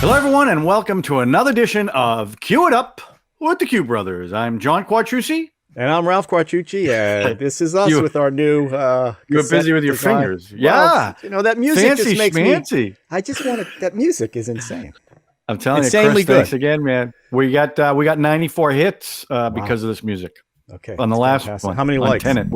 Hello, everyone, and welcome to another edition of Cue It Up with the Q Brothers. I'm John Quattrucci. And I'm Ralph Quartucci, and this is us with our new You were busy with your design. fingers. Yeah. Well, that music Fancy just makes schmancy. me... I just want to... That music is insane. I'm telling Insanely you, Chris, thanks good. again, man. We got 94 hits because of this music. Okay. On the last fantastic. one. How many on likes? Tenet.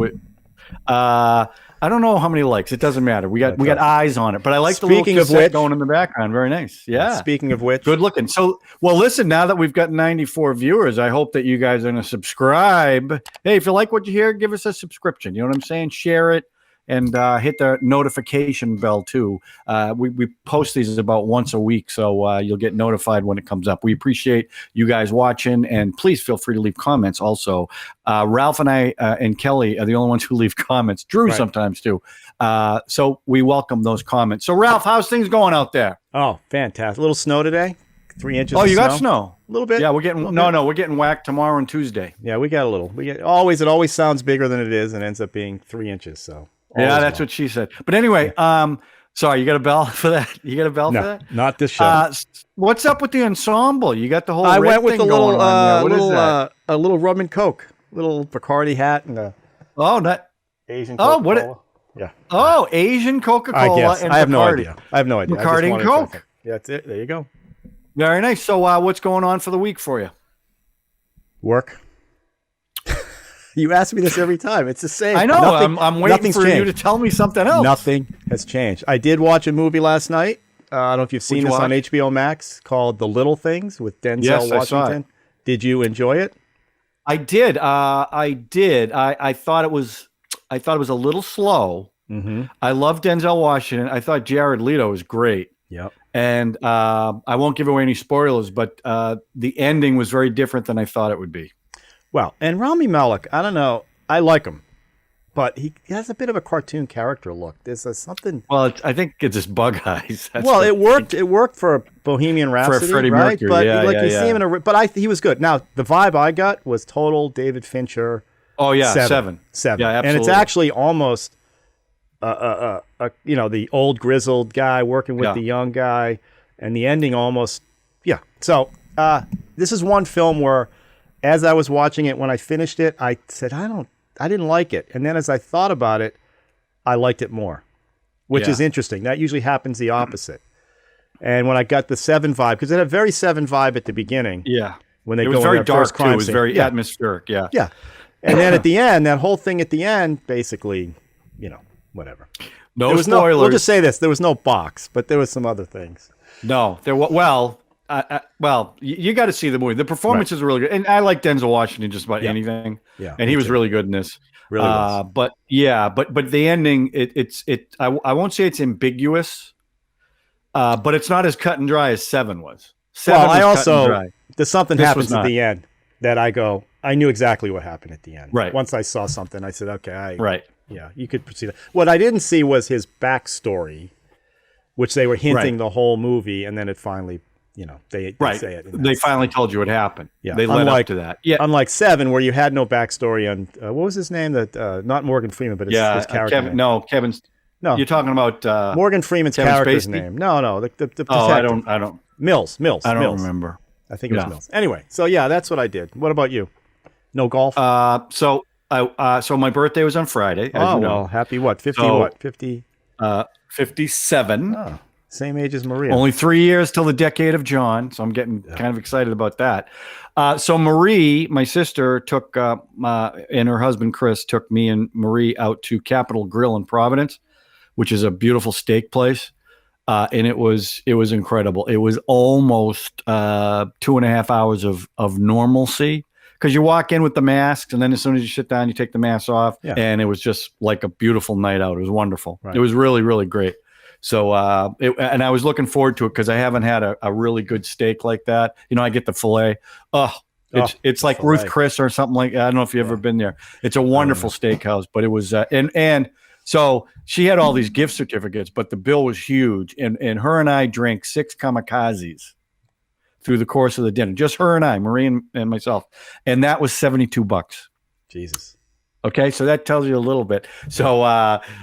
I don't know how many likes. It doesn't matter. We got eyes on it, but I like the little cassette going in the background. Very nice. Yeah. Speaking of which, good looking. So, well, listen. Now that we've got 94 viewers, I hope that you guys are going to subscribe. Hey, if you like what you hear, give us a subscription. You know what I'm saying? Share it and hit the notification bell too. We post these about once a week, so you'll get notified when it comes up. We appreciate you guys watching, and please feel free to leave comments. Also, Ralph and I and Kelly are the only ones who leave comments. Drew sometimes too. So we welcome those comments. So Ralph, how's things going out there? Oh, fantastic! A little snow today. 3 inches. Oh, you got snow? A little bit. Yeah, we're getting we're getting whacked tomorrow and Tuesday. Yeah, we got a little. It always sounds bigger than it is, and ends up being 3 inches. So. Yeah, that's what she said. But anyway, sorry, you got a bell for that? You got a bell for that? Not this show. What's up with the ensemble? You got the whole. I went with a little, a little rum and coke, little Bacardi hat, and a Asian Coca-Cola. Oh, yeah. Oh, Asian Coca-Cola. I guess. And I have Bacardi. no idea. I have no idea. Bacardi and Coke. Yeah, that's it. There you go. Very nice. So, what's going on for the week for you? Work. You ask me this every time. It's the same. I know. I'm waiting for you to tell me something else. Nothing has changed. I did watch a movie last night. I don't know if you've seen this on HBO Max called The Little Things with Denzel Washington. I saw it. Did you enjoy it? I did. I did. I thought it was a little slow. Mm-hmm. I love Denzel Washington. I thought Jared Leto was great. Yep. And I won't give away any spoilers, but the ending was very different than I thought it would be. Well, and Rami Malek, I don't know. I like him, but he has a bit of a cartoon character look. There's something. Well, I think it's just bug eyes. It worked. It worked for Bohemian Rhapsody, for Freddie right? Mercury. But you see him in a. But he was good. Now the vibe I got was total David Fincher. Oh yeah, seven. Yeah, absolutely. And it's actually almost, the old grizzled guy working with the young guy, and the ending almost, yeah. So this is one film where, as I was watching it, when I finished it, I said, I didn't like it. And then as I thought about it, I liked it more, which is interesting. That usually happens the opposite. And when I got the Seven vibe, because it had a very Seven vibe at the beginning. Yeah. When they it go was in very their dark first crime too. It was scene. very atmospheric. Yeah. Yeah. And then at the end, that whole thing at the end, basically, whatever. No spoilers. We'll just say this. There was no box, but there was some other things. No, there was, you got to see the movie. The performances are really good. And I like Denzel Washington just about anything. Yeah. And he was really good in this. Really was. But the ending, I won't say it's ambiguous, but it's not as cut and dry as Seven was. There's something happens at the end that I knew exactly what happened at the end. Right. Once I saw something, I said, okay, right. Yeah, you could proceed. What I didn't see was his backstory, which they were hinting the whole movie, and then it finally, they say it. They finally told you what happened. Yeah. They led up to that. Yeah. Unlike Seven, where you had no backstory on, what was his name? Not Morgan Freeman, but his character name. No, you're talking about Morgan Freeman's Kevin character's Spacey? name. No, the detective. I don't. Mills. I don't remember. I think it was Mills. Anyway, so yeah, that's what I did. What about you? No golf? So my birthday was on Friday, as you know. Well, happy what? 50? 57. Oh, same age as Maria. Only 3 years till the decade of John, so I'm getting kind of excited about that. So Marie, my sister, took and her husband Chris took me and Marie out to Capitol Grill in Providence, which is a beautiful steak place, and it was incredible. It was almost 2.5 hours of normalcy. Because you walk in with the masks, and then as soon as you sit down, you take the mask off, and it was just like a beautiful night out. It was wonderful. Right. It was really, really great. So, and I was looking forward to it because I haven't had a really good steak like that. I get the filet. It's like filet. Ruth Chris or something like that. I don't know if you've ever been there. It's a wonderful steakhouse, but it was and so she had all these gift certificates, but the bill was huge, and her and I drank 6 kamikazes through the course of the dinner, just her and I, Marie and myself, and that was $72. Jesus. Okay, so that tells you a little bit. So,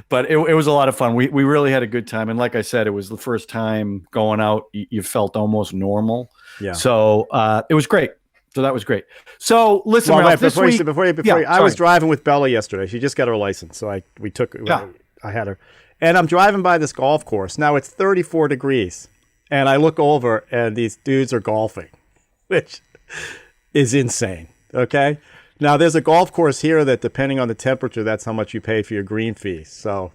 but it was a lot of fun. We really had a good time, and like I said, it was the first time going out. You felt almost normal. Yeah. So it was great. So that was great. So listen, Well, Ralph, wait, before you, I was driving with Bella yesterday. She just got her license, so I had her, and I'm driving by this golf course. Now it's 34 degrees, and I look over, and these dudes are golfing, which is insane. Okay. Now, there's a golf course here that, depending on the temperature, that's how much you pay for your green fees. So,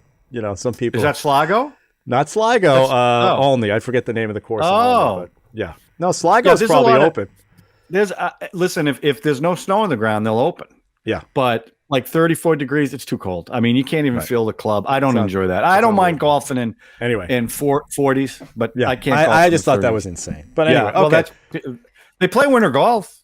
some people... Is that Sligo? Not Sligo, only. I forget the name of the course. Oh. But yeah. No, Sligo's probably open. Listen, if there's no snow on the ground, they'll open. Yeah. But like 34 degrees, it's too cold. I mean, you can't even feel the club. I don't enjoy that. I don't mind golfing in 40s, but I can't golf I just thought that was insane. But anyway, they play winter golf.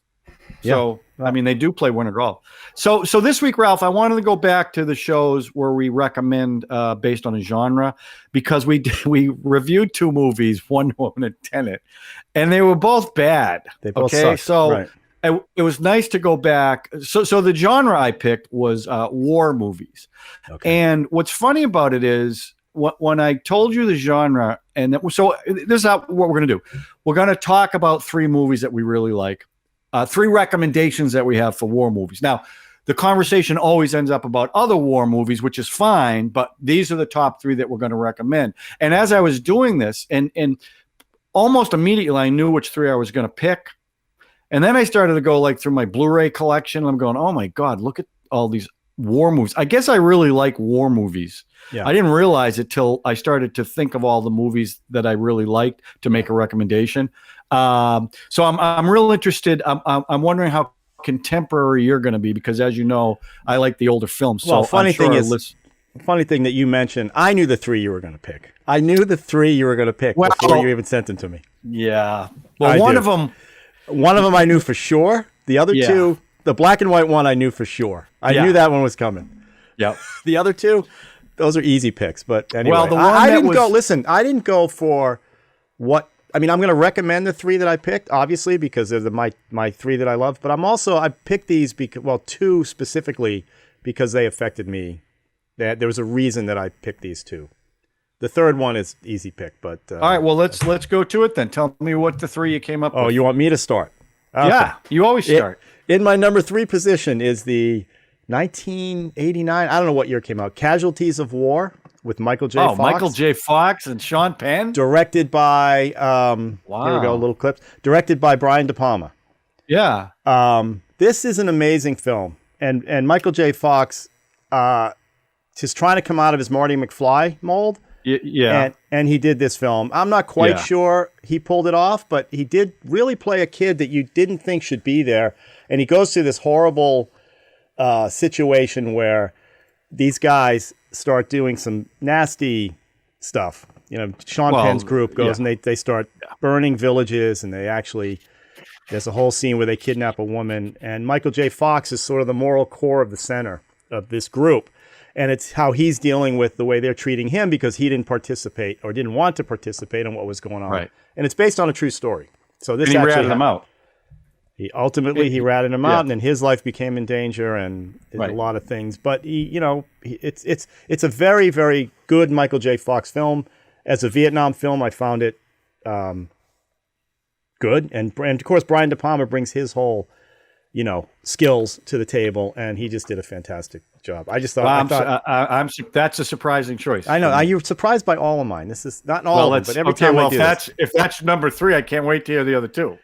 So, I mean, they do play winter golf. So this week, Ralph, I wanted to go back to the shows where we recommend based on a genre, because we reviewed 2 movies, Wonder Woman and Tenet, and they were both bad. They both sucked. So it was nice to go back. So the genre I picked was war movies. Okay. And what's funny about it is when I told you the genre, so this is what we're going to do. We're going to talk about 3 movies that we really like. 3 recommendations that we have for war movies. Now, the conversation always ends up about other war movies, which is fine, but these are the top 3 that we're going to recommend. And as I was doing this, and almost immediately I knew which 3 I was going to pick. And then I started to go through my Blu-ray collection. And I'm going, oh my God, look at all these war movies. I guess I really like war movies. Yeah. I didn't realize it till I started to think of all the movies that I really liked to make a recommendation. So I'm real interested. I'm wondering how contemporary you're going to be, because as you know, I like the older films. So funny thing that you mentioned, I knew the 3 you were going to pick. Before you even sent them to me. Yeah. Well, one of them I knew for sure. The other 2, the black and white one, I knew for sure. I knew that one was coming. Yeah. The other 2, those are easy picks. But anyway, well, the one I didn't go. Listen, I didn't go for what. I mean, I'm going to recommend the 3 that I picked, obviously, because they're my 3 that I love. But I picked these because, 2 specifically, because they affected me. There was a reason that I picked these 2. The third one is easy pick, but all right. Well, let's go to it then. Tell me what the 3 you came up with. Oh, you want me to start? Okay. Yeah, you always start. In my number 3 position is the 1989. I don't know what year it came out. Casualties of War. With Michael J. Fox. Michael J. Fox and Sean Penn. Directed by, here we go, little clips. Directed by Brian De Palma. Yeah. This is an amazing film. And Michael J. Fox just trying to come out of his Marty McFly mold. Yeah. And he did this film. I'm not quite sure he pulled it off, but he did really play a kid that you didn't think should be there. And he goes through this horrible situation where these guys start doing some nasty stuff. Sean Penn's group goes and they start burning villages, and there's a whole scene where they kidnap a woman, and Michael J. Fox is sort of the moral core of the center of this group. And it's how he's dealing with the way they're treating him because he didn't participate or didn't want to participate in what was going on. Right. And it's based on a true story. So this and he ratted him out. He ratted him out, and then his life became in danger, and a lot of things. But it's a very, very good Michael J. Fox film. As a Vietnam film, I found it good, and of course Brian De Palma brings his whole, skills to the table, and he just did a fantastic job. I just thought, that's a surprising choice. I know. You're surprised by all of mine. This is not all of them, but every time I do if that's number 3, I can't wait to hear the other 2.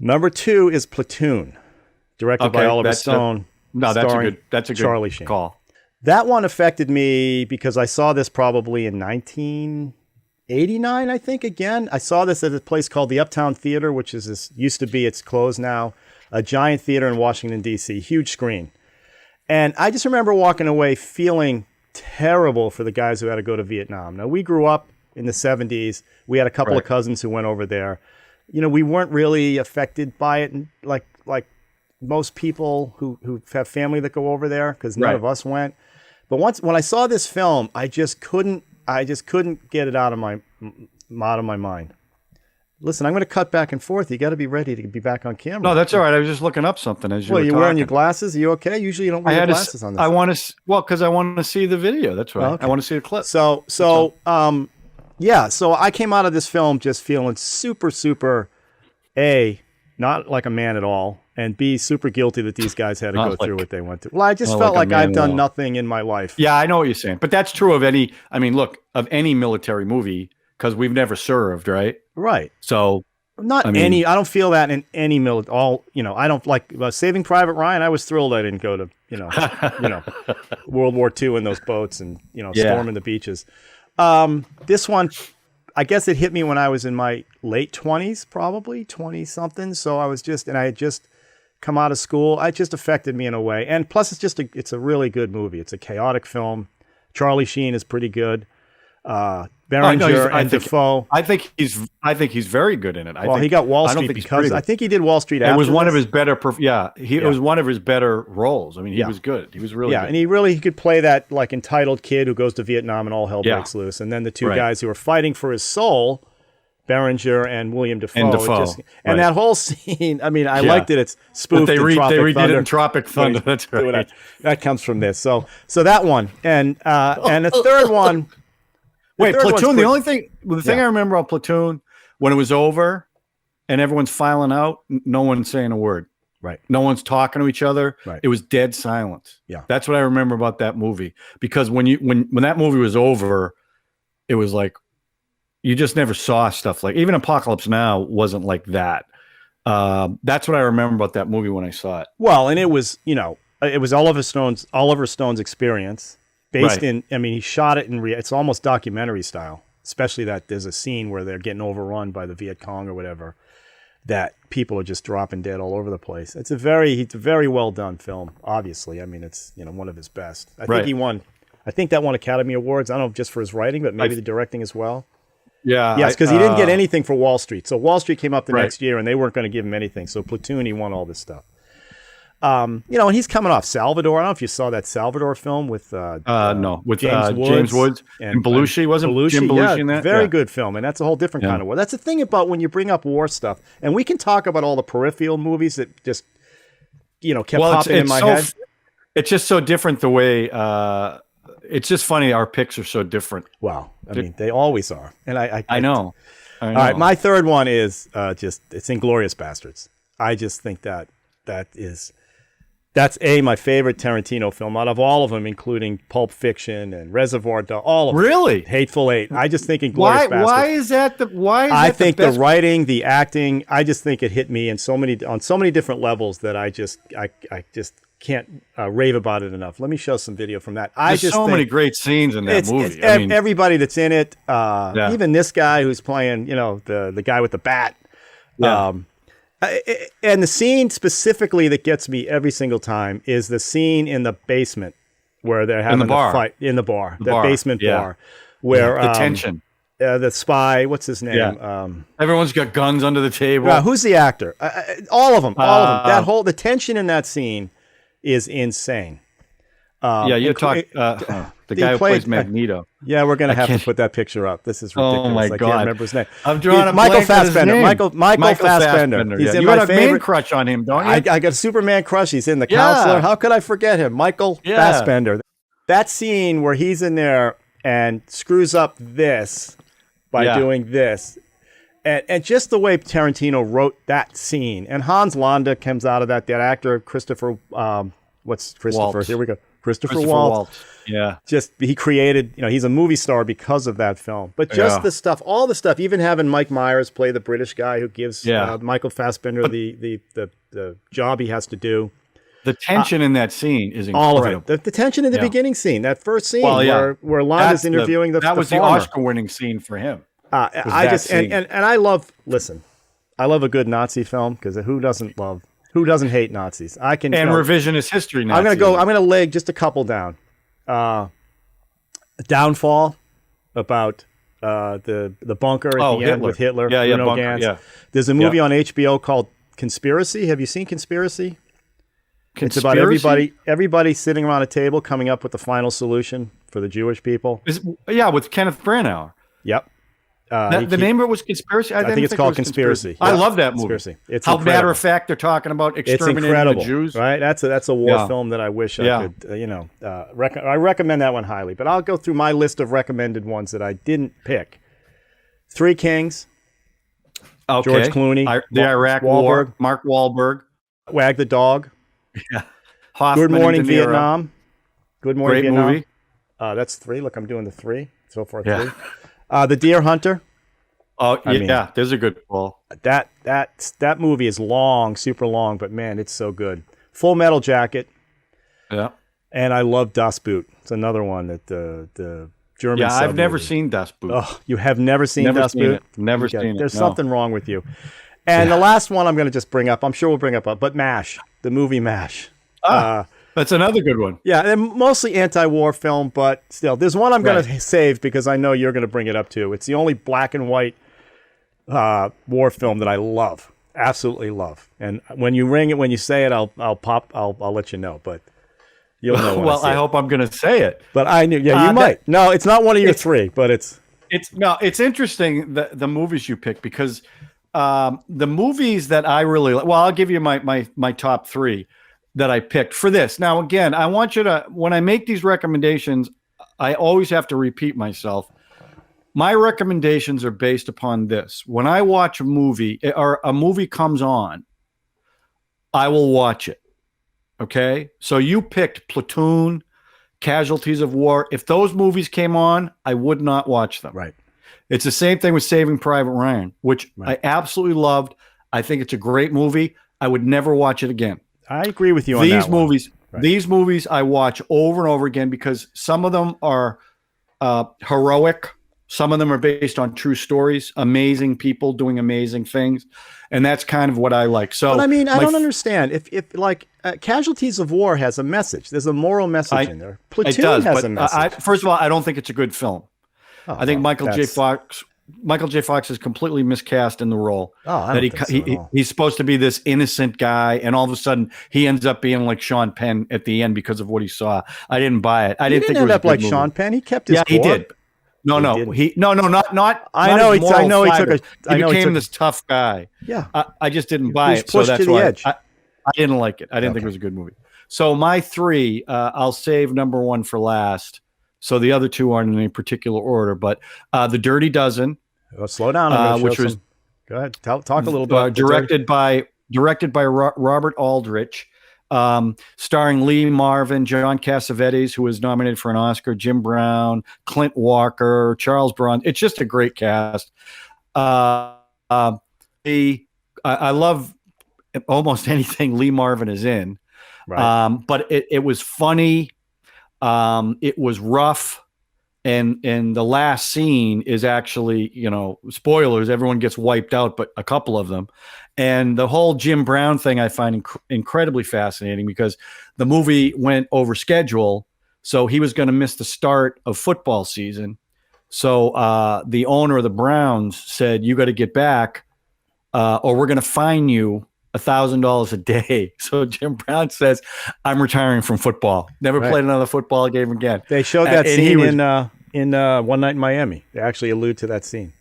Number 2 is Platoon, directed by Oliver Stone. That's a good Charlie Sheen. Call. That one affected me because I saw this probably in 1989, I think. Again, I saw this at a place called the Uptown Theater, which used to be, it's closed now, a giant theater in Washington, D.C., huge screen. And I just remember walking away feeling terrible for the guys who had to go to Vietnam. Now, we grew up in the 70s. We had a couple of cousins who went over there. We weren't really affected by it, like most people who have family that go over there, because none of us went. But when I saw this film, I just couldn't get it out of my mind. Listen, I'm going to cut back and forth. You got to be ready to be back on camera. No, that's all right. I was just looking up something as you were you talking. wearing your glasses? Are you okay? Usually you don't wear your glasses on this. I want to, because I want to see the video. That's right. Okay. I want to see the clip. So I came out of this film just feeling super, super, A, not like a man at all, and B, super guilty that these guys had to go through what they went through. Well, I just felt like I've done nothing in my life. Yeah, I know what you're saying. But that's true of any military movie, because we've never served, right? Right. So I don't feel that in any I don't like Saving Private Ryan. I was thrilled I didn't go to, World War II in those boats and, storming the beaches. This one, I guess it hit me when I was in my late 20s, probably 20 something. So I had just come out of school. It just affected me in a way. And plus it's a really good movie. It's a chaotic film. Charlie Sheen is pretty good. Berenger and Defoe. I think he's very good in it. He got Wall Street because I think he did Wall Street. It was one of his better. It was one of his better roles. I mean, he was good. He was really good. And he could play that like entitled kid who goes to Vietnam and all hell breaks loose. And then the two guys who are fighting for his soul, Berenger and William Defoe. And that whole scene. I mean, I liked it. It's spoofed. They redid Thunder. it in Tropic Thunder. That's right. That comes from this. So that one and the third one. Wait, Platoon. The thing I remember about Platoon, when it was over, and everyone's filing out, no one's saying a word. Right. No one's talking to each other. Right. It was dead silence. Yeah. That's what I remember about that movie. Because when that movie was over, it was like you just never saw stuff like, even Apocalypse Now wasn't like that. That's what I remember about that movie when I saw it. Well, and it was Oliver Stone's experience. Based in, he shot it it's almost documentary style, especially that there's a scene where they're getting overrun by the Viet Cong or whatever, that people are just dropping dead all over the place. It's a very well done film, obviously. I mean, it's, one of his best. I think that won Academy Awards. I don't know if just for his writing, but maybe the directing as well. Yeah. Yes, because he didn't get anything for Wall Street. So Wall Street came up the next year and they weren't going to give him anything. So Platoon, he won all this stuff. And he's coming off Salvador. I don't know if you saw that Salvador film with James Woods and Belushi. Wasn't Jim Belushi in that? Very good film, and that's a whole different kind of war. That's the thing about when you bring up war stuff, and we can talk about all the peripheral movies that just kept popping in my head. It's just so different the way. It's just funny. Our picks are so different. Wow, I mean they always are, and I know. All right, my third one is it's Inglourious Bastards. I just think that's my favorite Tarantino film out of all of them, including Pulp Fiction and Reservoir Dogs. All of them. Really? Hateful Eight. I just think Inglourious Bastards. Why is that I think the writing, the acting, I just think it hit me on so many different levels that I just can't rave about it enough. Let me show some video from that. There's so many great scenes in that movie. Everybody that's in it, even this guy who's playing, the guy with the bat. Yeah. And the scene specifically that gets me every single time is the scene in the basement where they're having the fight in the bar, basement bar, where the tension. The spy, what's his name? Yeah. Everyone's got guns under the table. Who's the actor? All of them. The tension in that scene is insane. You're talking the guy who plays Magneto. Yeah, we're going to have to put that picture up. This is ridiculous. Oh my God. I can't remember his name. I'm drawing a Michael blank Fassbender. Name. Michael Fassbender. He's in you my got a favorite man crush on him, don't you? I got a Superman crush. He's in The Counselor. How could I forget him? Michael Fassbender. That scene where he's in there and screws up this by doing this. And just the way Tarantino wrote that scene. And Hans Landa comes out of that actor, Christopher, what's Christopher? Waltz. Here we go. Christopher Waltz. Yeah. Just, he created, he's a movie star because of that film. But just the stuff, all the stuff, even having Mike Myers play the British guy who gives Michael Fassbender the job he has to do. The tension in that scene is incredible. All of it. The tension in the beginning scene, that first scene where Landa's interviewing the farmer. That was the Oscar-winning scene for him. I love a good Nazi film because who doesn't hate Nazis? Revisionist history Nazis. I'm going to lay just a couple down. Downfall, about the bunker at the end with Hitler. Bruno Ganz. Yeah. There's a movie on HBO called Conspiracy. Have you seen Conspiracy? It's about everybody sitting around a table coming up with the final solution for the Jewish people. With Kenneth Branagh. Yep. The name of it was Conspiracy. I think it's called Conspiracy. I love that movie. Conspiracy. It's how incredible. matter of fact they're talking about It's exterminating incredible, the Jews. right? That's a war film that I wish I could, I recommend that one highly. But I'll go through my list of recommended ones that I didn't pick. Three Kings. Okay. George Clooney. The Iraq War. Mark Wahlberg. Wag the Dog. Yeah. Hoffman. Good Morning Vietnam. Good Morning Great Vietnam. movie. That's three. Look, I'm doing the three. So far, Yeah. three. The Deer Hunter. Oh, yeah. There's a good call. That movie is long, super long, but man, it's so good. Full Metal Jacket. Yeah. And I love Das Boot. It's another one that the German. Yeah, I've never seen Das Boot. Oh, you have never seen Das Boot? Never seen it. There's something wrong with you. And the last one I'm going to just bring up. I'm sure we'll bring up, but MASH, the movie MASH. That's another good one. Yeah, and mostly anti-war film, but still, there's one I'm going to save because I know you're going to bring it up too. It's the only black and white war film that I love, absolutely love. And when you ring it, when you say it, I'll let you know. But you'll know. Well, I hope I'm going to say it. But I knew. Yeah, you might. No, it's not one of your three, but it's interesting the movies you pick because the movies that I really like. Well, I'll give you my top three that I picked for this. Now, again, I want you to, when I make these recommendations, I always have to repeat myself. My recommendations are based upon this. When I watch a movie or a movie comes on, I will watch it. Okay? So you picked Platoon, Casualties of War. If those movies came on, I would not watch them. Right. It's the same thing with Saving Private Ryan, which I absolutely loved. I think it's a great movie. I would never watch it again. I agree with you on that one. These movies I watch over and over again because some of them are heroic. Some of them are based on true stories, amazing people doing amazing things. And that's kind of what I like. So, but I mean, I don't understand. If Casualties of War has a message, there's a moral message in there. Platoon has a message. First of all, I don't think it's a good film. I think Michael J. Fox is completely miscast in the role. He's supposed to be this innocent guy, and all of a sudden he ends up being like Sean Penn at the end because of what he saw. I didn't buy it. I didn't think it was end up like Sean Penn. He kept his. Yeah, he did. No, not. I know. I know he took a. He became this tough guy. Yeah. I just didn't buy it. So that's why I didn't like it. I didn't think it was a good movie. So my three, I'll save number one for last. So the other two aren't in any particular order, but The Dirty Dozen. Slow down. Which was go ahead. Talk a little bit. Directed by Robert Aldrich. Starring Lee Marvin, John Cassavetes, who was nominated for an Oscar, Jim Brown, Clint Walker, Charles Bronson. It's just a great cast. I love almost anything Lee Marvin is in. Right. But it was funny. It was rough. And the last scene is actually, spoilers, everyone gets wiped out, but a couple of them. And the whole Jim Brown thing I find incredibly fascinating because the movie went over schedule. So he was going to miss the start of football season. So the owner of the Browns said, you got to get back or we're going to fine you $1,000 a day. So Jim Brown says, I'm retiring from football. Never played another football game again. They showed that scene in One Night in Miami. They actually allude to that scene.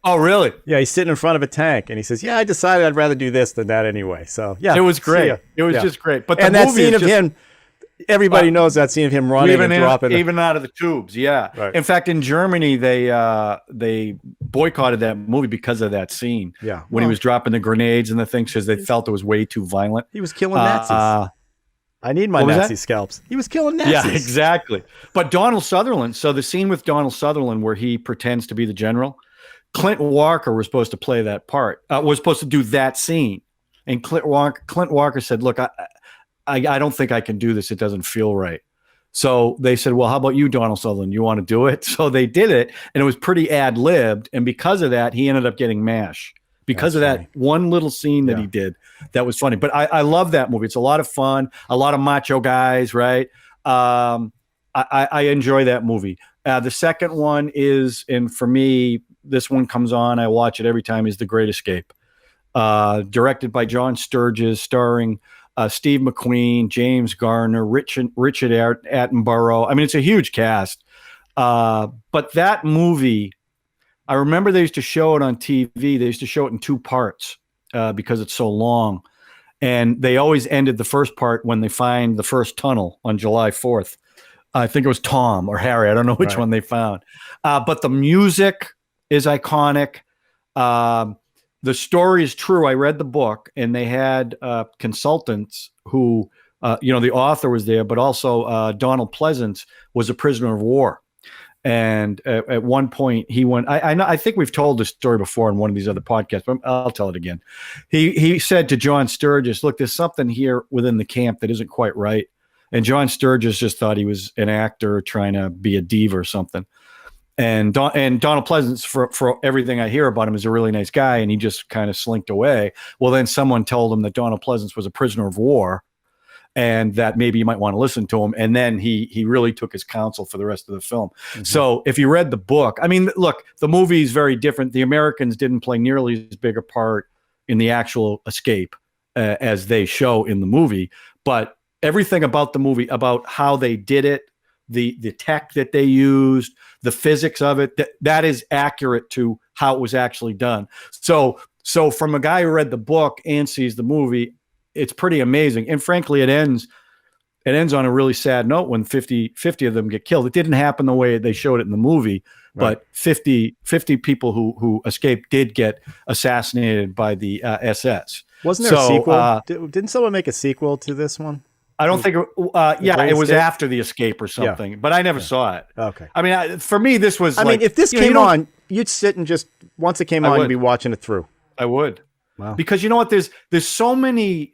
Oh, really? Yeah, he's sitting in front of a tank, and he says, I decided I'd rather do this than that anyway. So, yeah. It was great. It was just great. But that scene of him, everybody knows that scene of him running and dropping. Even out of the tubes, yeah. Right. In fact, in Germany, they boycotted that movie because of that scene. Yeah. When he was dropping the grenades and the things because they felt it was way too violent. He was killing Nazis. I need my Nazi scalps. He was killing Nazis. Yeah, exactly. But Donald Sutherland, so the scene with Donald Sutherland where he pretends to be the general, Clint Walker was supposed to play that part, was supposed to do that scene. And Clint Walker said, look, I don't think I can do this. It doesn't feel right. So they said, well, how about you, Donald Sutherland? You want to do it? So they did it, and it was pretty ad-libbed. And because of that, he ended up getting MASH. Because of that one little scene that he did, that was funny. But I love that movie. It's a lot of fun, a lot of macho guys, right? I enjoy that movie. The second one is, and for me, this one comes on, I watch it every time, is The Great Escape. Directed by John Sturges, starring Steve McQueen, James Garner, Richard Attenborough. I mean, it's a huge cast. But that movie, I remember they used to show it on TV. They used to show it in 2 parts because it's so long. And they always ended the first part when they find the first tunnel on July 4th. I think it was Tom or Harry. I don't know which one they found. But the music is iconic. The story is true. I read the book, and they had consultants who, the author was there, but also Donald Pleasance was a prisoner of war. And at one point he went, I think we've told this story before in one of these other podcasts, but I'll tell it again. He said to John Sturgis, look, there's something here within the camp that isn't quite right. And John Sturgis just thought he was an actor trying to be a diva or something. And Donald Pleasance, for everything I hear about him, is a really nice guy, and he just kind of slinked away. Well, then someone told him that Donald Pleasance was a prisoner of war, and that maybe you might want to listen to him. And then he really took his counsel for the rest of the film. Mm-hmm. So if you read the book, I mean, look, the movie is very different. The Americans didn't play nearly as big a part in the actual escape as they show in the movie. But everything about the movie, about how they did it, the tech that they used, the physics of it, that is accurate to how it was actually done. So from a guy who read the book and sees the movie, it's pretty amazing. And frankly, it ends on a really sad note when 50 of them get killed. It didn't happen the way they showed it in the movie, right. But 50 people who escaped did get assassinated by the SS. Wasn't there a sequel? Didn't someone make a sequel to this one? I don't think, it was after the escape or something, but I never saw it. Okay. I mean, for me, this was I mean, if this came on, you'd sit and just, once it came on, you'd be watching it through. I would. Wow. Because you know what? There's so many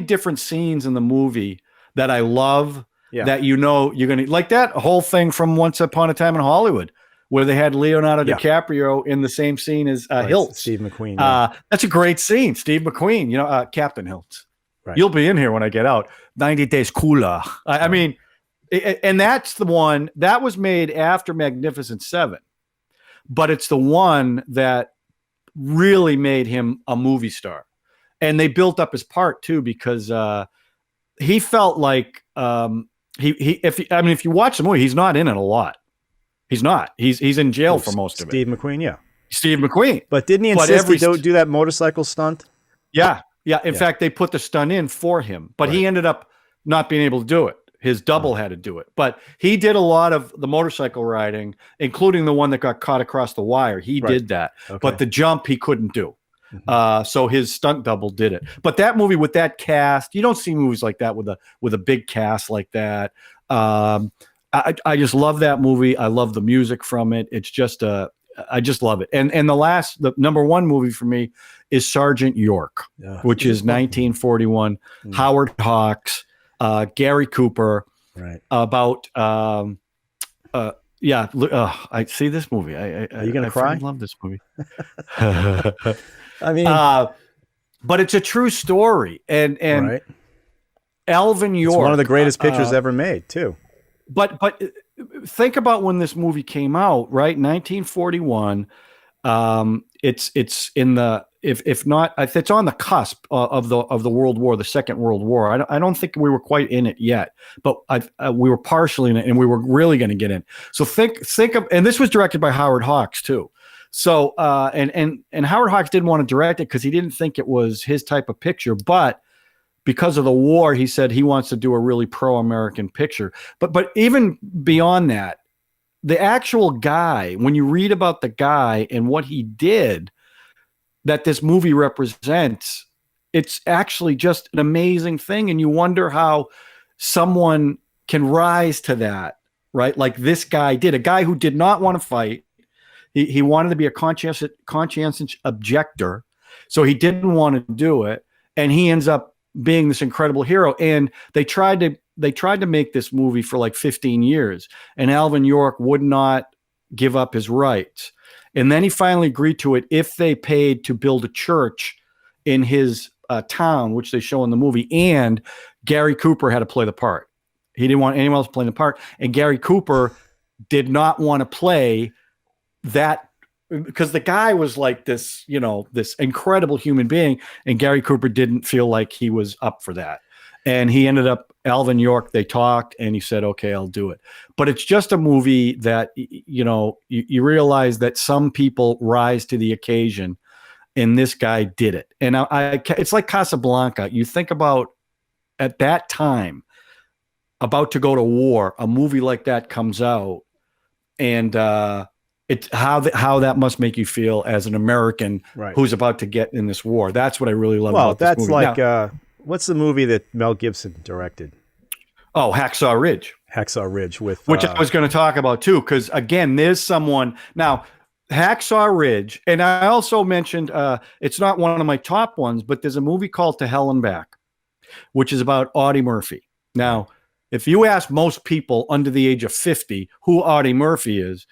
different scenes in the movie that I love that you're going to, like that whole thing from Once Upon a Time in Hollywood, where they had Leonardo DiCaprio in the same scene as Hiltz. Steve McQueen. That's a great scene. Steve McQueen, Captain Hiltz. Right. You'll be in here when I get out. 90 Days Cooler. I mean, and that's the one that was made after Magnificent Seven, but it's the one that really made him a movie star. And they built up his part too, because he felt like if you watch the movie, he's not in it a lot. He's not. He's in jail for most of it. Steve McQueen, yeah. Steve McQueen. But didn't he insist he do that motorcycle stunt? Yeah. Yeah. In fact, they put the stunt in for him, but he ended up not being able to do it. His double had to do it. But he did a lot of the motorcycle riding, including the one that got caught across the wire. He did that. Okay. But the jump he couldn't do. Mm-hmm. So his stunt double did it. But that movie with that cast, you don't see movies like that with a big cast like that. I just love that movie. I love the music from it. It's just I just love it. And the number one movie for me is Sergeant York, which is 1941. Mm-hmm. Howard Hawks, Gary Cooper, about I see this movie. Are you gonna cry? I love this movie. I mean, but it's a true story, and Alvin York, it's one of the greatest pictures ever made, too. But think about when this movie came out, right? 1941. It's in the if not, it's on the cusp of the World War, the Second World War. I don't think we were quite in it yet, but we were partially in it, and we were really going to get in. So think of, and this was directed by Howard Hawks too. So and Howard Hawks didn't want to direct it because he didn't think it was his type of picture, but because of the war, he said he wants to do a really pro-American picture. But even beyond that, the actual guy, when you read about the guy and what he did that this movie represents, it's actually just an amazing thing. And you wonder how someone can rise to that, right? Like this guy did, a guy who did not want to fight. He wanted to be a conscientious objector. So he didn't want to do it. And he ends up being this incredible hero. And they tried to make this movie for like 15 years, and Alvin York would not give up his rights. And then he finally agreed to it if they paid to build a church in his town, which they show in the movie. And Gary Cooper had to play the part. He didn't want anyone else playing the part. And Gary Cooper did not want to play that, because the guy was like this, this incredible human being, and Gary Cooper didn't feel like he was up for that. And he ended up, Alvin York, they talked and he said, okay, I'll do it. But it's just a movie that, you realize that some people rise to the occasion, and this guy did it. And it's like Casablanca. You think about at that time, about to go to war, a movie like that comes out, and it's how that must make you feel as an American who's about to get in this war. That's what I really love about this movie. Well, that's like, what's the movie that Mel Gibson directed? Oh, Hacksaw Ridge. Hacksaw Ridge which I was going to talk about too, because again, there's someone now. Hacksaw Ridge, and I also mentioned it's not one of my top ones, but there's a movie called To Hell and Back, which is about Audie Murphy. Now, if you ask most people under the age of 50 who Audie Murphy is,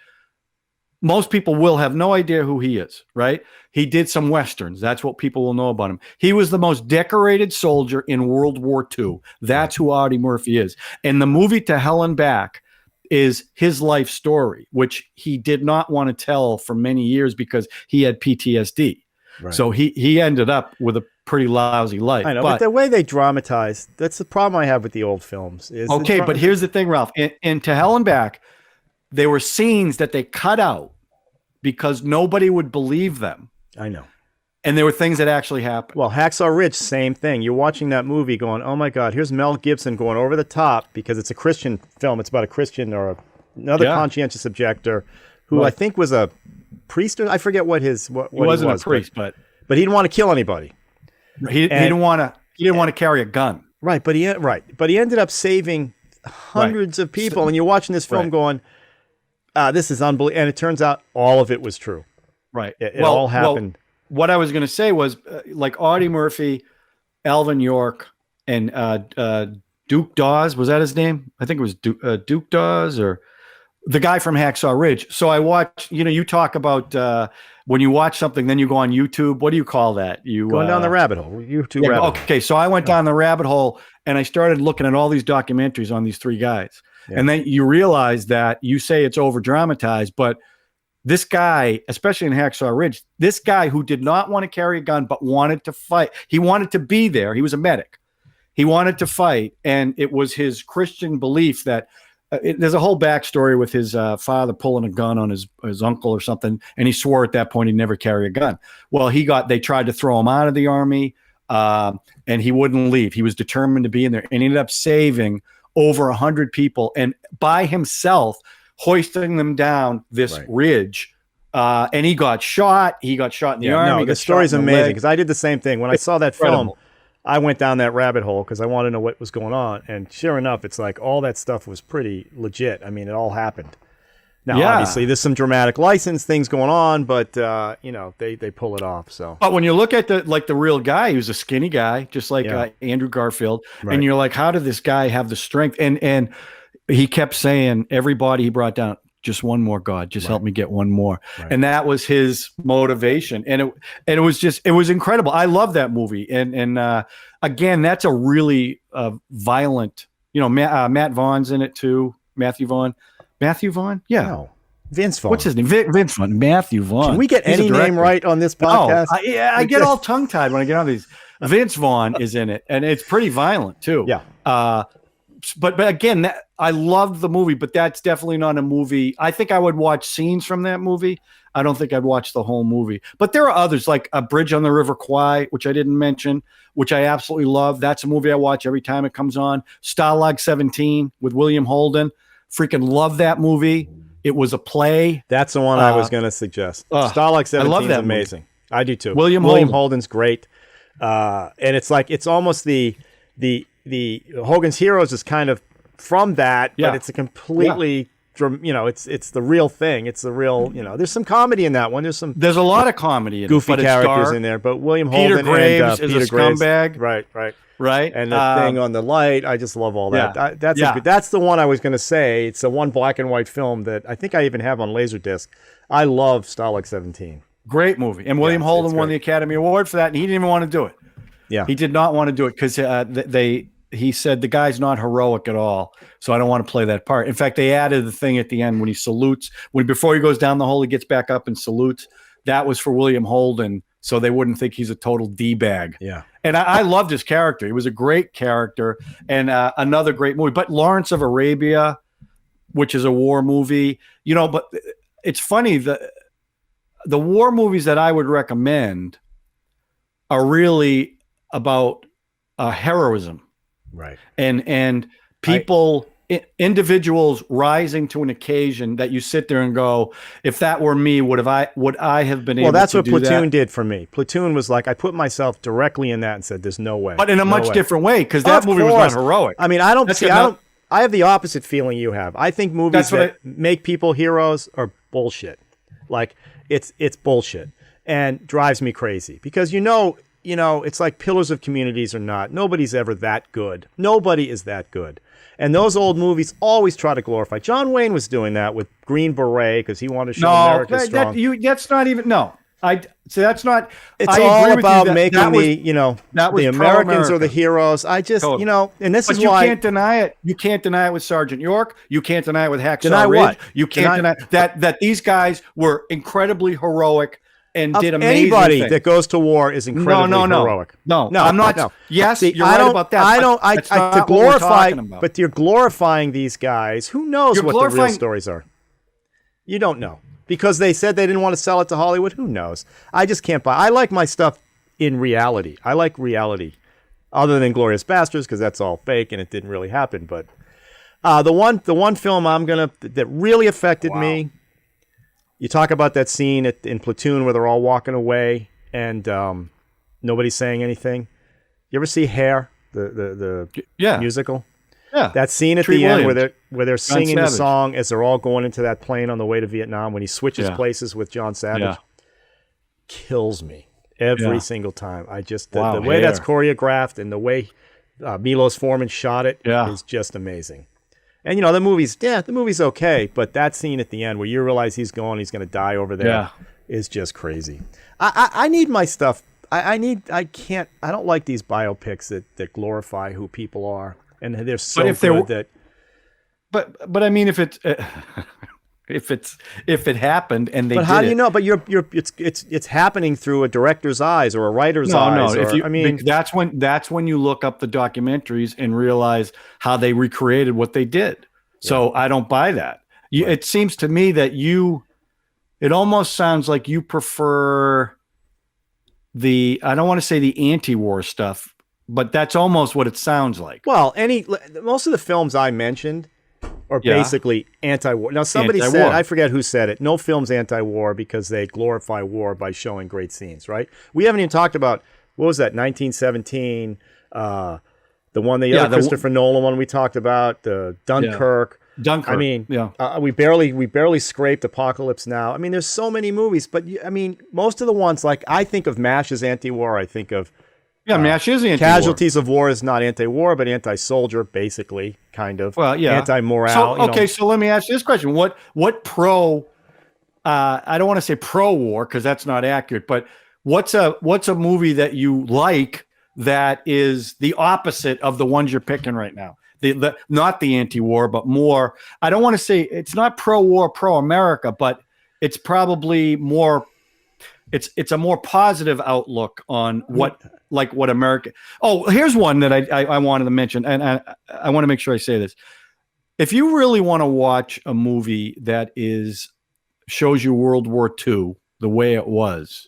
most people will have no idea who he is, right? He did some Westerns. That's what people will know about him. He was the most decorated soldier in World War II. That's who Audie Murphy is. And the movie To Hell and Back is his life story, which he did not want to tell for many years because he had PTSD. Right. So he ended up with a pretty lousy life. I know, but the way they dramatize, that's the problem I have with the old films. Okay, but here's the thing, Ralph. In To Hell and Back, there were scenes that they cut out because nobody would believe them. I know. And there were things that actually happened. Well, Hacksaw Ridge, same thing. You're watching that movie going, oh my God, here's Mel Gibson going over the top because it's a Christian film. It's about a Christian or another conscientious objector who I think was a priest. I forget what he wasn't a priest, but he didn't want to kill anybody. He didn't want to carry a gun. Right, but he ended up saving hundreds of people. And you're watching this film going, this is unbelievable. And it turns out all of it was true. Right. It all happened. What I was going to say was like Audie Murphy, Alvin York, and Duke Dawes. Was that his name? I think it was Duke Dawes, or the guy from Hacksaw Ridge. So I watched, you talk about when you watch something, then you go on YouTube. What do you call that? You going down the rabbit hole. YouTube rabbit hole. Okay, so I went down the rabbit hole and I started looking at all these documentaries on these three guys. Yeah. And then you realize that you say it's over dramatized, but this guy, especially in Hacksaw Ridge, this guy who did not want to carry a gun but wanted to fight. He wanted to be there. He was a medic. He wanted to fight, and it was his Christian belief that there's a whole backstory with his father pulling a gun on his uncle or something, and he swore at that point he'd never carry a gun. Well, they tried to throw him out of the army, and he wouldn't leave. He was determined to be in there, and he ended up saving over 100 people, and by himself, hoisting them down this ridge. And he got shot. He got shot in the army. No, the story's amazing because I did the same thing. When I saw that film, I went down that rabbit hole because I wanted to know what was going on. And sure enough, it's like all that stuff was pretty legit. I mean, it all happened. Now, obviously, there's some dramatic license things going on, but, they pull it off. So, but when you look at the real guy, he was a skinny guy, just like Andrew Garfield. Right. And you're like, how did this guy have the strength? And he kept saying, everybody he brought down, just one more, God, just help me get one more. Right. And that was his motivation. And it was incredible. I love that movie. And again, that's a really violent, Matt Vaughn's in it too. Matthew Vaughn. Yeah. No. Vince Vaughn. What's his name? Vince Vaughn. Matthew Vaughn. Can we get any name right on this podcast? I get all tongue tied when I get on these. Vince Vaughn is in it. And it's pretty violent too. Yeah. But again, I loved the movie, but that's definitely not a movie. I think I would watch scenes from that movie. I don't think I'd watch the whole movie. But there are others like A Bridge on the River Kwai, which I didn't mention, which I absolutely love. That's a movie I watch every time it comes on. Stalag 17 with William Holden. Freaking love that movie. It was a play. That's the one I was going to suggest. Stalag 17 is amazing. Movie. I do too. William Holden's great. And it's almost the Hogan's Heroes is kind of from that, but it's a completely, it's the real thing. It's the real, there's some comedy in that one. There's a lot of comedy in goofy characters in there, but William Holden Peter Graves and is a scumbag. Right. And the thing on the light, I just love all that. That's the one I was going to say. It's the one black and white film that I think I even have on Laserdisc. I love Stalag 17. Great movie. And William Holden won the Academy Award for that, and he didn't even want to do it. Yeah. He did not want to do it because he said the guy's not heroic at all, so I don't want to play that part. In fact, they added the thing at the end when he salutes, before he goes down the hole, he gets back up and salutes. That was for William Holden, so they wouldn't think he's a total D-bag. Yeah. And I loved his character. He was a great character, and another great movie. But Lawrence of Arabia, which is a war movie, but it's funny, the war movies that I would recommend are really about heroism, right? And people, individuals rising to an occasion that you sit there and go, if that were me, would I have been able to do that? Well, that's what Platoon did for me. Platoon was like, I put myself directly in that and said, there's no way. But in a much different way, because that movie was not heroic. I mean, I have the opposite feeling you have. I think movies that make people heroes are bullshit. Like, it's bullshit and drives me crazy because it's like Pillars of Communities or not. Nobody's ever that good. Nobody is that good. And those old movies always try to glorify. John Wayne was doing that with Green Beret because he wanted to show America strong. That's not even that's not. It's all about making the Americans are the heroes. I just and this is why you can't deny it. You can't deny it with Sergeant York. You can't deny it with Hacksaw deny Ridge. What? You can't deny that these guys were incredibly heroic. And did amazing anybody things. that goes to war is incredibly heroic. No, I'm not. No. Yes, See, you're right about that. To glorify, but you're glorifying these guys. Who knows what the real stories are? You don't know because they said they didn't want to sell it to Hollywood. Who knows? I just can't buy. I like my stuff in reality. I like reality, other than Glorious Bastards because that's all fake and it didn't really happen. But the one film that really affected me. You talk about that scene in Platoon where they're all walking away and nobody's saying anything. You ever see Hair, the musical? Yeah. That scene at the end where they're singing the song as they're all going into that plane on the way to Vietnam when he switches places with John Savage. Kills me every single time. I just the way that's choreographed and the way Milos Forman shot it is just amazing. And the movie's okay, but that scene at the end where you realize he's going to die over there is just crazy. I need my stuff. I don't like these biopics that glorify who people are, and they're so good that. But I mean, if it happened and they. But how do you know? But it's happening through a director's eyes or a writer's eyes. No. That's when you look up the documentaries and realize how they recreated what they did. So I don't buy that. It seems to me that it almost sounds like you prefer I don't want to say the anti-war stuff, but that's almost what it sounds like. Well, most of the films I mentioned are basically anti-war. Now, somebody said, I forget who said it, no film's anti-war because they glorify war by showing great scenes, right? We haven't even talked about, what was that, 1917, the one, the other Christopher Nolan one we talked about, the Dunkirk. Dunkirk. I mean, we barely scraped Apocalypse Now. I mean, there's so many movies, but I mean, most of the ones, like I think of MASH as anti-war. I think of MASH is anti-war. Casualties of War is not anti-war, but anti-soldier, basically, kind of. Well, yeah, anti-morale. So let me ask you this question: What pro? I don't want to say pro-war because that's not accurate, but what's a movie that you like that is the opposite of the ones you're picking right now? Not the anti-war, but more. I don't want to say it's not pro-war, pro-America, but it's probably more. It's a more positive outlook on what America. Oh, here's one that I wanted to mention, and I want to make sure I say this. If you really want to watch a movie that shows you World War II the way it was,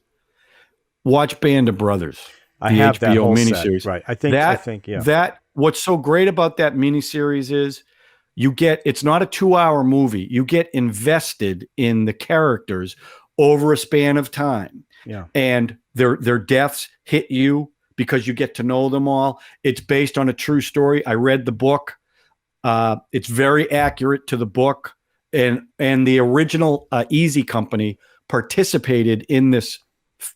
watch Band of Brothers. I have HBO that whole miniseries. Set. Right. I think that what's so great about that miniseries is it's not a 2-hour movie. You get invested in the characters over a span of time. Yeah. And their deaths hit you because you get to know them all. It's based on a true story. I read the book. It's very accurate to the book. And the original Easy Company participated in this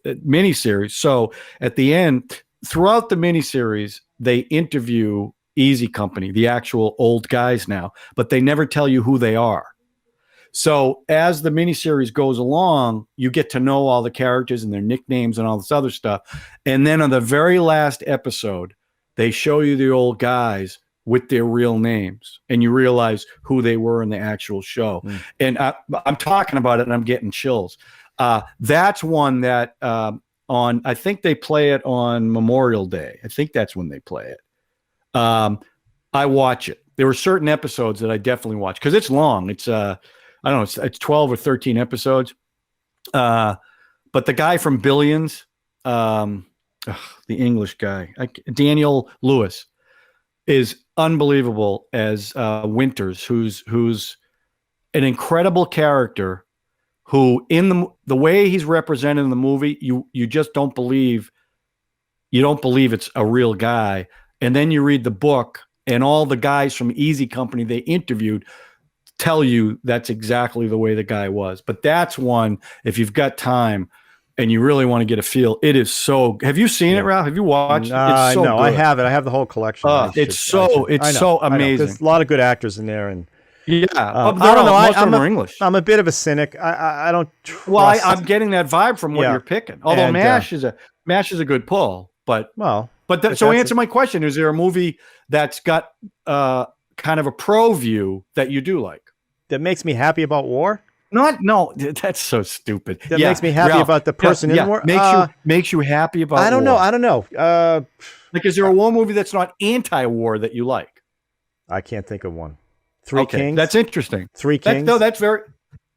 miniseries. So at the end, throughout the miniseries, they interview Easy Company, the actual old guys now, but they never tell you who they are. So as the miniseries goes along, you get to know all the characters and their nicknames and all this other stuff. And then on the very last episode, they show you the old guys with their real names, and you realize who they were in the actual show. And I'm talking about it and I'm getting chills. That's one that on on. I think they play it on Memorial Day. I think that's when they play it. I watch it. There were certain episodes that I definitely watch because it's long. It's I don't know. It's 12 or 13 episodes. But the guy from Billions, the English guy, Daniel Lewis, is unbelievable as Winters, who's an incredible character. Who in the way he's represented in the movie, you just don't believe. You don't believe it's a real guy, and then you read the book, and all the guys from Easy Company they interviewed tell you that's exactly the way the guy was. But that's one, if you've got time and you really want to get a feel, it is so. Have you seen it, Ralph? Have you watched? It's so no, good. I have it. I have the whole collection. It's so amazing. There's a lot of good actors in there, and yeah, I don't know. Most of them are English. I'm a bit of a cynic. I don't trust. Well, I'm getting that vibe from what you're picking. Although and, MASH is a good pull, but so answer my question: is there a movie that's got kind of a pro view that you do like? That makes me happy about war? No, that's so stupid. That makes me happy about the person in war. Makes you happy about. I don't know. Like, is there a war movie that's not anti-war that you like? I can't think of one. Three Kings. That's interesting. Three Kings. That's very.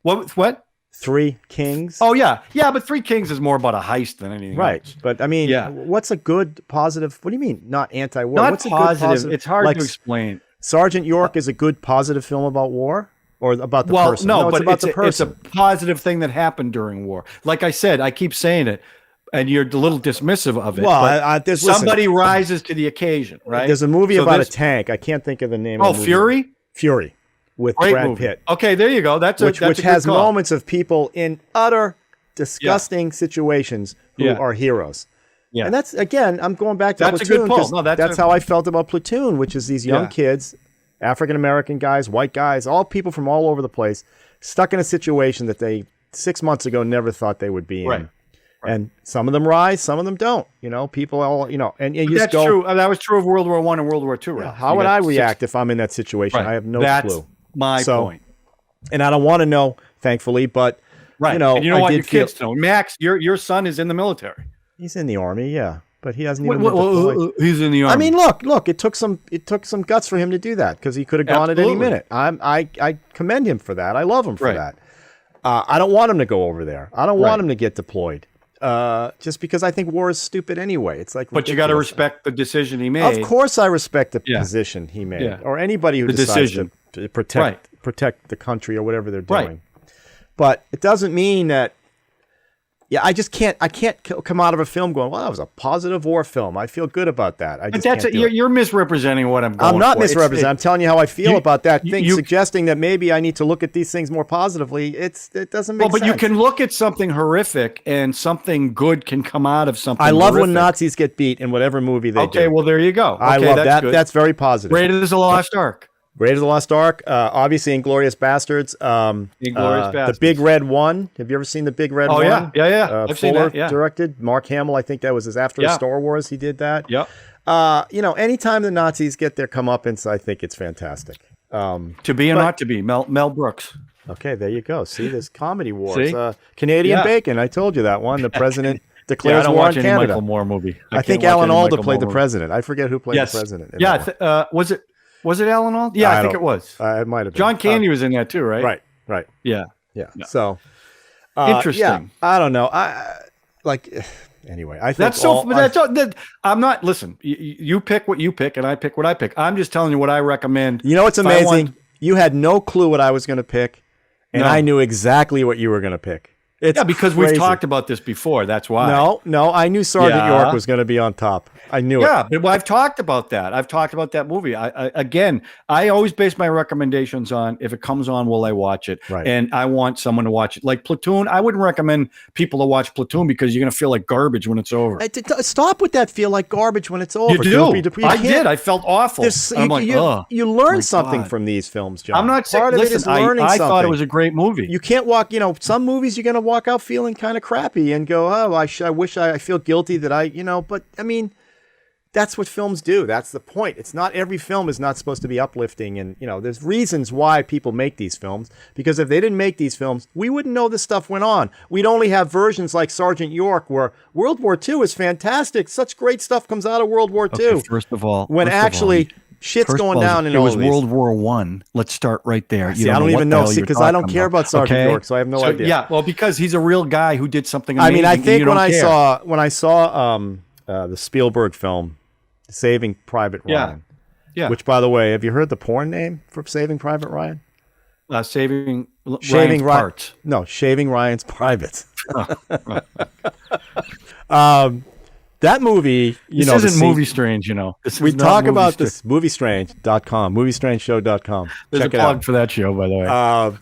What? Three Kings. Oh yeah, but Three Kings is more about a heist than anything. Right, else. but I mean, what's a good positive? What do you mean, not anti-war? Not what's positive. A good positive? It's hard to explain. Sergeant York is a good positive film about war, or about the person. No, but it's about the person. It's a positive thing that happened during war. Like I said, I keep saying it, and you're a little dismissive of it. Well, somebody rises to the occasion, right? There's a movie about a tank. I can't think of the name. of the movie. Fury. Fury. With Brad Pitt. Okay, there you go. Which has moments of people in utter disgusting situations who are heroes. Yeah. And that's, again, I'm going back to Platoon. A good pull. No, that's how I felt about Platoon, which is these young kids, African-American guys, white guys, all people from all over the place, stuck in a situation that they 6 months ago never thought they would be in. Right. And some of them rise, some of them don't. People all, and you just go. True. That was true of World War I and World War II, right? How would I react if I'm in that situation? Right. I have no clue. My point. And I don't want to know, thankfully, but and you know what your kids know. Max, your son is in the military. He's in the Army, yeah, but he hasn't even been deployed. He's in the Army. I mean, look, it took some guts for him to do that because he could have gone at any minute. I commend him for that. I love him for that. I don't want him to go over there. I don't want him to get deployed. Just because I think war is stupid anyway. It's like, but you got to respect the decision he made. Of course, I respect the position he made, or anybody who decides to protect the country or whatever they're doing. Right. But it doesn't mean that. Yeah, I can't come out of a film going, well, that was a positive war film. I feel good about that. You're misrepresenting what I'm going for. I'm not misrepresenting. I'm telling you how I feel about that thing, suggesting that maybe I need to look at these things more positively. It doesn't make sense. But you can look at something horrific and something good can come out of something horrific. I love when Nazis get beat in whatever movie they do. Okay, well, there you go. I love that. Good. That's very positive. Raiders of the Lost Ark. Raiders of the Lost Ark, obviously Inglourious Bastards. The Big Red One. Have you ever seen The Big Red One? Oh, yeah. I've seen that, directed. Mark Hamill, I think that was after Star Wars he did that. Yep. Anytime the Nazis get their comeuppance, I think it's fantastic. To be or not to be, Mel Brooks. Okay, there you go. See, there's comedy wars. Canadian Bacon, I told you that one. The president declares war on Canada. I don't watch any Michael Moore movie. I think Alan Alda played the president. I forget who played the president. Was it Alan Alda? Yeah, I think it was. It might have been. John Candy was in that too, right? Right. Yeah. So interesting. Yeah, I don't know. Anyway, I think I'm not. Listen, you pick what you pick, and I pick what I pick. I'm just telling you what I recommend. You know what's amazing? You had no clue what I was going to pick, and I knew exactly what you were going to pick. Because we've talked about this before. That's why. No, I knew Sergeant York was going to be on top. I knew it. Yeah, but I've talked about that. I've talked about that movie. I always base my recommendations on if it comes on, will I watch it? Right. And I want someone to watch it. Like Platoon, I wouldn't recommend people to watch Platoon because you're going to feel like garbage when it's over. Stop with that feel like garbage when it's over. You do. I did. I felt awful. You learn something from these films, John. I'm not saying. Part of it is learning something. I thought it was a great movie. You can't walk. Some movies you're going to walk out feeling kind of crappy and go, oh, I wish I feel guilty that but I mean, that's what films do. That's the point. It's not every film is not supposed to be uplifting. And, there's reasons why people make these films, because if they didn't make these films, we wouldn't know this stuff went on. We'd only have versions like Sergeant York, where World War II is fantastic. Such great stuff comes out of World War II. Okay, first of all, shit's going down in all all these. It was of World War One. Let's start right there. See, I don't even know, because I don't care about Sergeant York, so I have no idea. Yeah, well, because he's a real guy who did something amazing. I think when I saw the Spielberg film, Saving Private Ryan. Yeah. Which, by the way, have you heard the porn name for Saving Private Ryan? Shaving Ryan's parts. No, Shaving Ryan's Privates. That movie, this isn't Movie Strange, We talk about this, moviestrange.com, moviestrangeshow.com. There's a plug for that show, by the way.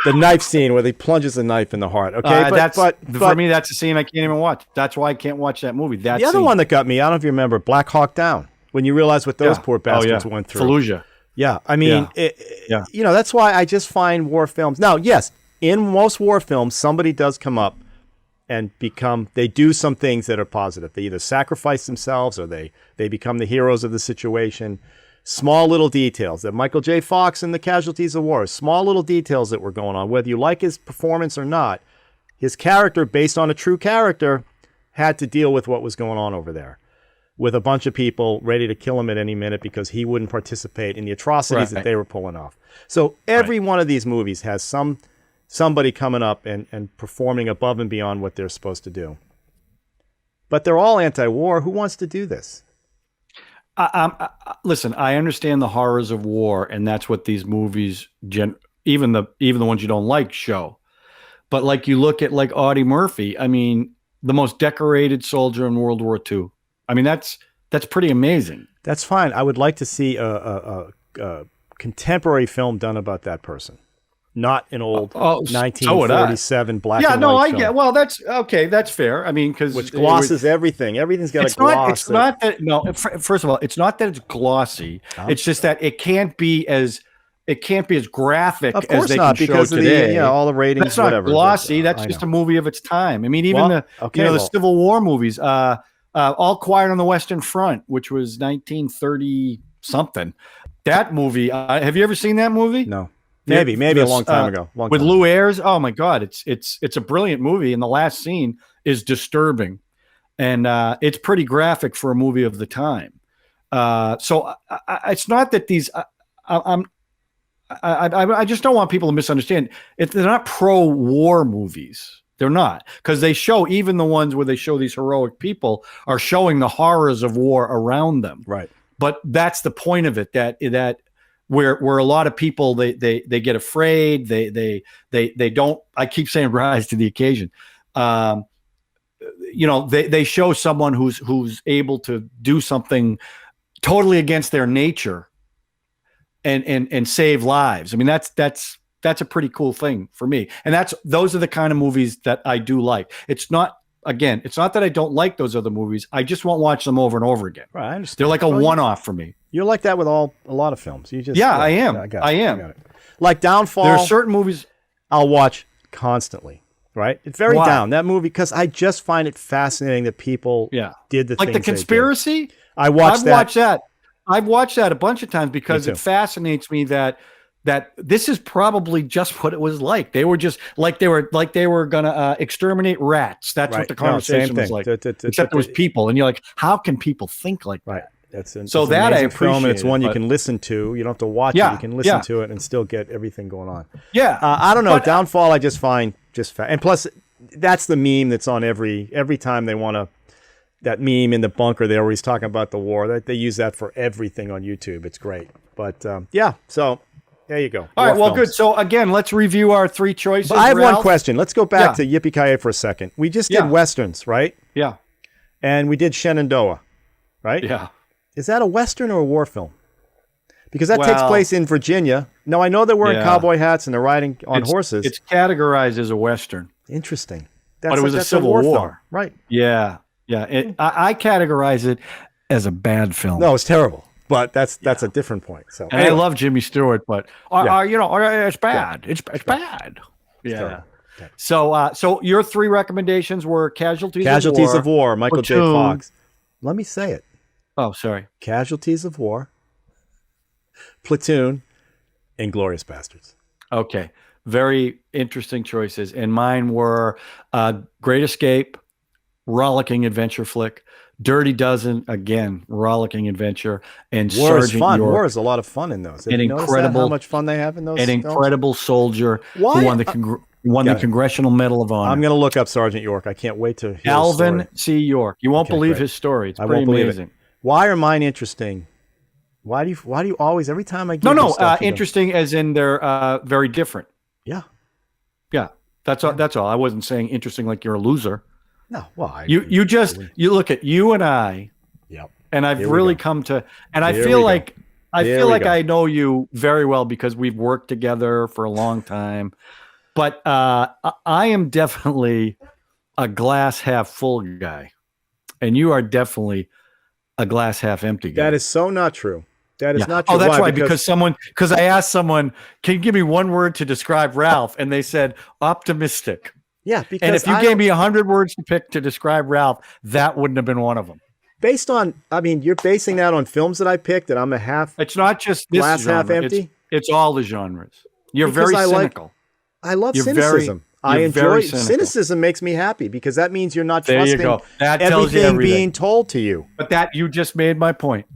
The knife scene where he plunges a knife in the heart. Okay, but for me, that's a scene I can't even watch. That's why I can't watch that movie. The other one that got me, I don't know if you remember, Black Hawk Down. When you realize what those poor bastards went through. Fallujah. Yeah, I mean, that's why I just find war films. Now, yes, in most war films, somebody does come up and they do some things that are positive. They either sacrifice themselves or they become the heroes of the situation. Small little details that Michael J. Fox in The Casualties of War, small little details that were going on, whether you like his performance or not, his character, based on a true character, had to deal with what was going on over there, with a bunch of people ready to kill him at any minute because he wouldn't participate in the atrocities that they were pulling off. So every one of these movies has somebody coming up and performing above and beyond what they're supposed to do. But they're all anti-war. Who wants to do this? Listen, I understand the horrors of war, and that's what these movies, even the ones you don't like, show. But like you look at like Audie Murphy, I mean, the most decorated soldier in World War II. I mean, that's pretty amazing. That's fine. I would like to see a contemporary film done about that person, not an old 1947 black and white film. get. Well, that's okay. That's fair. I mean, because which glosses everything. Everything's got a gloss. It's not that. No, first of all, it's not that it's glossy. It's just that it can't be as graphic as they can show today. All the ratings. That's not glossy. That's just a movie of its time. I mean, even the Civil War movies. All Quiet on the Western Front, which was 1930 something. That movie. Have you ever seen that movie? No. Maybe a long time ago. With Lou Ayres. Oh my God, it's a brilliant movie, and the last scene is disturbing, and it's pretty graphic for a movie of the time. So it's not that these. I just don't want people to misunderstand. They're not pro-war movies. They're not, because they show, even the ones where they show these heroic people are showing the horrors of war around them. Right. But that's the point of it, that where a lot of people they get afraid, they don't, I keep saying, rise to the occasion. They show someone who's able to do something totally against their nature and save lives. I mean, that's a pretty cool thing for me. And those are the kind of movies that I do like. It's not that I don't like those other movies. I just won't watch them over and over again. Right, I understand. They're like a one-off for me. You're like that with a lot of films. You just I am. I am. Like Downfall. There are certain movies I'll watch constantly. Right? It's very down, that movie, because I just find it fascinating that people did the things like The Conspiracy. I've watched that. I've watched that a bunch of times because it fascinates me that this is probably just what it was like. They were just like they were going to exterminate rats. That's what the conversation was like. Except there was people, and you're like, how can people think like that? That's an I appreciate film, and it's one you can listen to. You don't have to watch it. You can listen to it and still get everything going on. Yeah. I don't know. Downfall, I just find and plus, that's the meme that's on every time they want to. That meme in the bunker there where he's talking about the war. They use that for everything on YouTube. It's great. But so there you go. All right, well, good. So again, let's review our three choices. But I have one question. Let's go back to Yippee-Ki-Yay for a second. We just did Westerns, right? Yeah. And we did Shenandoah, right? Yeah. Is that a Western or a war film? Because that takes place in Virginia. Now, I know they're wearing cowboy hats and they're riding on horses. It's categorized as a Western. Interesting. But it was a Civil War film. Right. Yeah. Yeah. I categorize it as a bad film. No, it's terrible. But that's a different point. So anyway. I love Jimmy Stewart, but it's bad. Yeah. It's bad. Yeah. Okay. So your three recommendations were Casualties of War, Michael J. Fox. Let me say it. Oh, sorry. Casualties of War, Platoon, Inglourious Bastards. Okay. Very interesting choices. And mine were Great Escape, rollicking adventure flick, Dirty Dozen, again, rollicking adventure, and War is Sergeant fun. York, War is a lot of fun in those. Have an you noticed that, how incredible, much fun they have in those an films? incredible soldier Why? who won the Congressional Medal of Honor. I'm going to look up Sergeant York. I can't wait to hear Alvin his story. C. York. You won't believe great. his story. It's I pretty won't believe amazing. it. Why are mine interesting? Why do you always, every time I give No, you stuff, you go, interesting as in they're very different. yeah. Yeah, that's all. That's all. I wasn't saying interesting like you're a loser. No, well, You look at you and I, Yep. and I've Here we really go. come to, and I Here feel we go. like Here we go. I know you very well because we've worked together for a long time. But I am definitely a glass half full guy, and you are definitely a glass half empty guy. That is so not true. That is not true. Oh, that's Why? right. Because I asked someone, can you give me one word to describe Ralph? And they said optimistic. yeah, because And if you gave me 100 words to pick to describe Ralph, that wouldn't have been one of them. based on, I mean, you're basing that on films that I picked, that I'm a half. It's not just this Glass half genre. empty? It's all the genres. You're Because very I like- cynical. I love You're cynicism. I you're enjoy very cynical. cynicism. Makes me happy because that means you're not There you trusting go. That tells you everything everything. being told to you. But that you just made my point.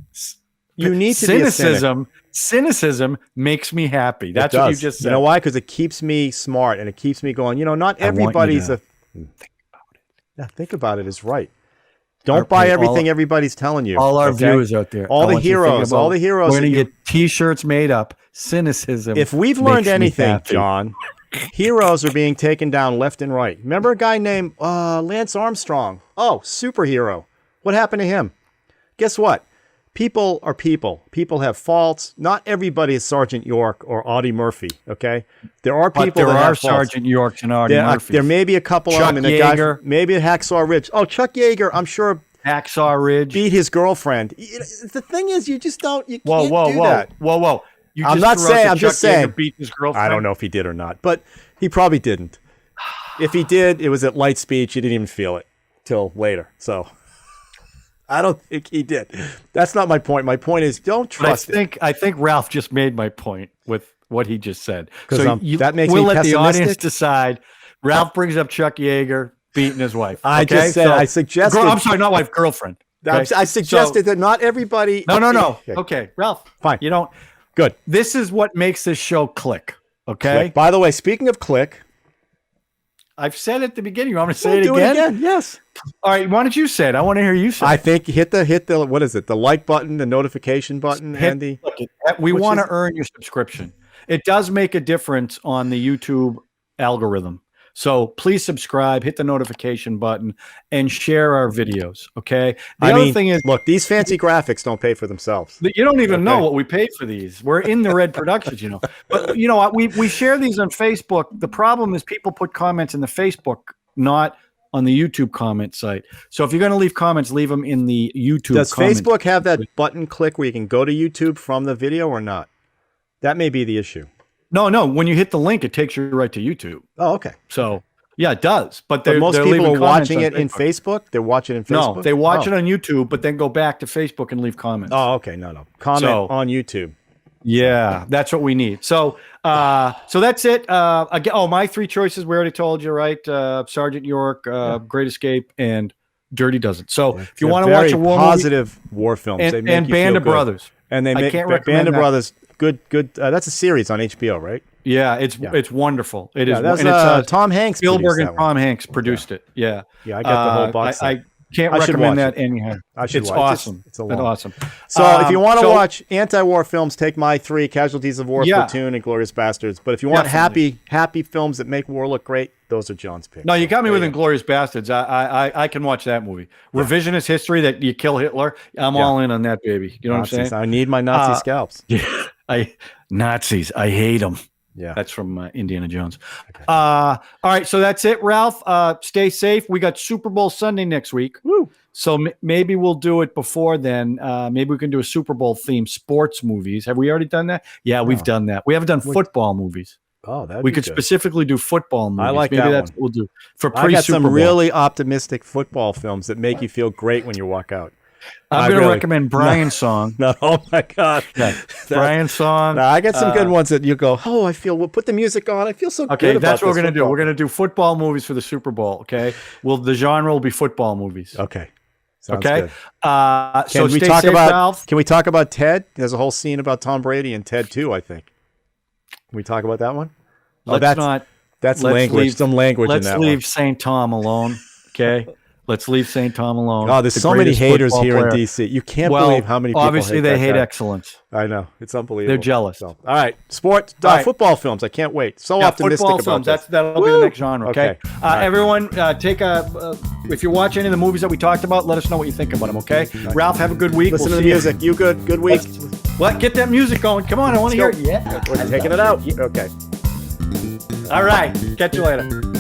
You need to be a cynic. Cynicism makes me happy. That's It what you does. just said. You know why? Because it keeps me smart and it keeps me going. Not I want you everybody's to a. Yeah, think about it is right. Don't buy Okay, everything everybody's telling you. All our okay? viewers out there. All I the want you to think heroes. about- All the heroes. We're that going to you- get T-shirts made up. Cynicism. If we've makes learned me anything, happy. John, heroes are being taken down left and right. Remember a guy named Lance Armstrong? Oh, superhero. What happened to him? Guess what? People are people. People have faults. Not everybody is Sergeant York or Audie Murphy. Okay, there are But people there that are have faults. Sergeant Yorks and Audie Murphys. There may be a couple Chuck of them. And the guy, Yeager. maybe a Hacksaw Ridge. Oh, Chuck Yeager, I'm sure Hacksaw Ridge. beat his girlfriend. The thing is, you just don't. You Whoa, can't whoa, do whoa, that. whoa. You I'm just not threw out saying. that I'm just Chuck Yeager saying. beat his girlfriend. I don't know if he did or not, but he probably didn't. If he did, it was at light speed. You didn't even feel it till later. So I don't think he did. That's not my point. My point is, don't But trust it. I think Ralph just made my point with what he just said. 'Cause, So that makes we'll me let the audience pessimistic? decide. Ralph brings up Chuck Yeager beating his wife. I okay? just said. I suggested. I'm sorry, not wife, girlfriend. Okay? I suggested that not everybody. No. Okay. Okay, Ralph. Fine. You don't. Good. This is what makes this show click. Okay. Click. By the way, speaking of click, I've said it at the beginning. You want me to say it do again? it again. Yes. All right. Why don't you say it? I want to hear you say I it. think hit the what is it? The like button, the notification button, and the. Look, we which want to is- earn your subscription. It does make a difference on the YouTube algorithm. So please subscribe, hit the notification button, and share our videos. Okay. The other thing is, look, these fancy graphics don't pay for themselves. you don't even know Okay. what we pay for these. We're in the red productions, But you know what? We share these on Facebook. The problem is people put comments in the Facebook, not on the YouTube comment site. So if you're going to leave comments, leave them in the YouTube. Does comment. Facebook have that button click where you can go to YouTube from the video or not? That may be the issue. No. When you hit the link, it takes you right to YouTube. Oh, okay. So yeah, it does. But But most they're people leaving are comments watching on it in Facebook. They're watching it in Facebook. No, they watch it on YouTube, but then go back to Facebook and leave comments. Oh, okay. No. Comment So- on YouTube. Yeah, that's what we need. So that's it. Again, my three choices we already told you, right? Sergeant York, Great Escape, and Dirty Dozen. So if you They're want to watch very a war positive war films, movie, they and, make and you Band feel of good. Brothers, And they I make can't Band recommend of that. Brothers. Good. That's a series on HBO, right? yeah, it's wonderful. It is. That's and it's Tom Hanks. Spielberg produced and that one. Tom Hanks produced it. Yeah, Yeah, I got the whole box set. I can't I should recommend watch that anyhow. I should It's watch it. awesome. It's a long- awesome. So if you want to so- watch anti-war films, take my three: Casualties of War, Yeah. Platoon, and Glorious Bastards. But if you want Definitely. happy films that make war look great, those are John's picks. No, you got me with There Inglorious Bastards. I can watch that movie. Revisionist history that you kill Hitler. I'm all in on that baby. You know what I'm Nazis. saying? I need my Nazi scalps. Yeah, Nazis. I hate them. Yeah. That's from Indiana Jones. All right, so that's it, Ralph. Stay safe. We got Super Bowl Sunday next week. Woo. So maybe we'll do it before then. Maybe we can do a Super Bowl themed sports movies. Have we already done that? Yeah, we've done that. We haven't done football movies. Oh, that We could specifically do football movies. I like maybe that that's one. what we'll do for I got pre-Super some Bowl. really optimistic football films that make you feel great when you walk out. I'm going to recommend Brian's song. No, oh my God. Yeah. Brian's song. No, I got some good ones that you go, oh, we'll put the music on. I feel so good Okay, about that's what we're this going to do. football. We're going to do football movies for the Super Bowl, okay? The genre will be football movies. Okay. Sounds Okay. good. So we stay talk safe, about Ralph. Can we talk about Ted? There's a whole scene about Tom Brady and Ted too, I think. Can we talk about that one? That's language. Some language in that one. Let's leave St. Tom alone, okay? Let's leave St. Tom alone. Oh, there's so many haters here in DC. You can't believe how many people obviously they hate guy. excellence. I know. It's unbelievable. They're jealous. So, all right. Sports, football films. I can't wait. So optimistic football about films. this. That'll be the next genre, okay? Right. Everyone, if you watch any of the movies that we talked about, let us know what you think about them, okay? Right. Ralph, have a good week. Listen to the music. You good? Good week. What? Get that music going. Come on, I want to hear it. Yeah. We're taking it out. Okay. All right. Catch you later.